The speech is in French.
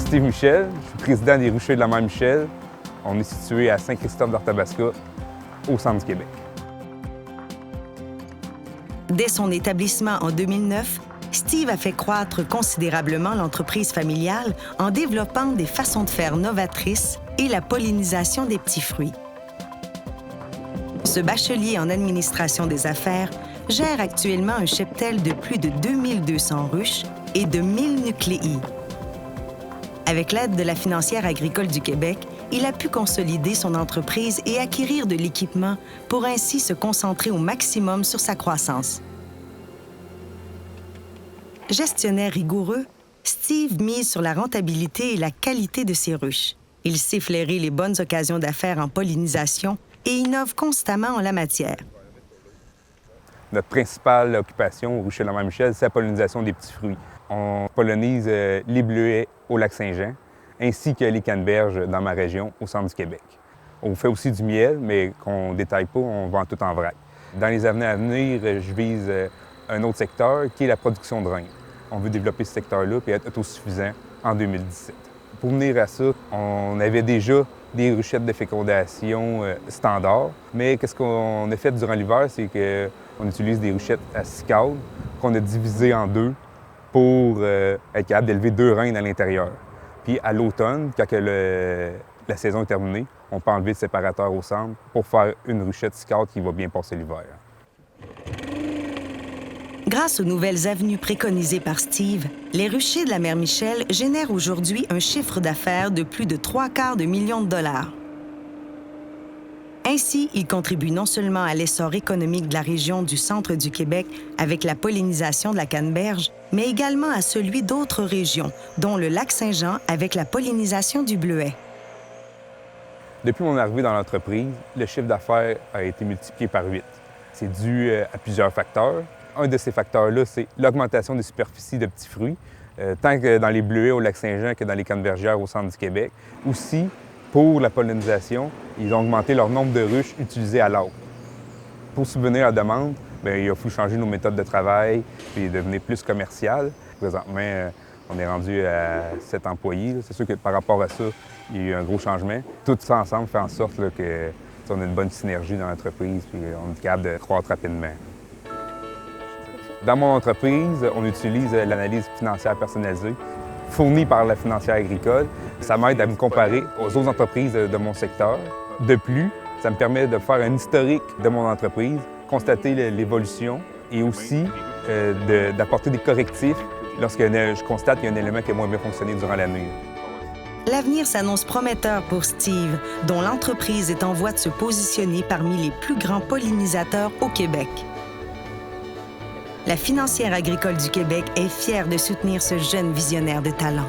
Steve Michel, je suis président des Ruchers de la Mère Michel. On est situé à Saint-Christophe-d'Arthabasca, au centre du Québec. Dès son établissement en 2009, Steve a fait croître considérablement l'entreprise familiale en développant des façons de faire novatrices et la pollinisation des petits fruits. Ce bachelier en administration des affaires gère actuellement un cheptel de plus de 2200 ruches et de 1000 nucléis. Avec l'aide de la Financière agricole du Québec, il a pu consolider son entreprise et acquérir de l'équipement pour ainsi se concentrer au maximum sur sa croissance. Gestionnaire rigoureux, Steve mise sur la rentabilité et la qualité de ses ruches. Il sait flairer les bonnes occasions d'affaires en pollinisation et innove constamment en la matière. Notre principale occupation au Rucher de la Mère Michel, c'est la pollinisation des petits fruits. On pollinise les bleuets au lac Saint-Jean, ainsi que les canneberges dans ma région, au centre du Québec. On fait aussi du miel, mais qu'on ne détaille pas, on vend tout en vrac. Dans les années à venir, je vise un autre secteur qui est la production de reins. On veut développer ce secteur-là et être autosuffisant en 2017. Pour venir à ça, on avait déjà des ruchettes de fécondation standard, mais qu'est-ce qu'on a fait durant l'hiver, c'est qu'on utilise des ruchettes à 6 cadres qu'on a divisées en deux pour être capable d'élever 2 reines à l'intérieur. Puis à l'automne, quand la saison est terminée, on peut enlever le séparateur au centre pour faire une ruchette 6 cadres qui va bien passer l'hiver. Grâce aux nouvelles avenues préconisées par Steve, les Ruchers de la Mère Michel génèrent aujourd'hui un chiffre d'affaires de plus de 3/4 million de dollars. Ainsi, ils contribuent non seulement à l'essor économique de la région du centre du Québec avec la pollinisation de la canneberge, mais également à celui d'autres régions, dont le lac Saint-Jean avec la pollinisation du bleuet. Depuis mon arrivée dans l'entreprise, le chiffre d'affaires a été multiplié par 8. C'est dû à plusieurs facteurs. Un de ces facteurs-là, c'est l'augmentation des superficies de petits fruits, tant que dans les bleuets au lac Saint-Jean que dans les cannebergières au centre du Québec. Aussi, pour la pollinisation, ils ont augmenté leur nombre de ruches utilisées à l'arbre. Pour subvenir à la demande, il a fallu changer nos méthodes de travail et devenir plus commercial. Présentement, on est rendu à 7 employés. C'est sûr que par rapport à ça, il y a eu un gros changement. Tout ça ensemble fait en sorte qu'on a une bonne synergie dans l'entreprise et on est capable de croître rapidement. Dans mon entreprise, on utilise l'analyse financière personnalisée fournie par la Financière agricole. Ça m'aide à me comparer aux autres entreprises de mon secteur. De plus, ça me permet de faire un historique de mon entreprise, constater l'évolution et aussi d'apporter des correctifs lorsque je constate qu'il y a un élément qui a moins bien fonctionné durant l'année. L'avenir s'annonce prometteur pour Steve, dont l'entreprise est en voie de se positionner parmi les plus grands pollinisateurs au Québec. La Financière agricole du Québec est fière de soutenir ce jeune visionnaire de talent.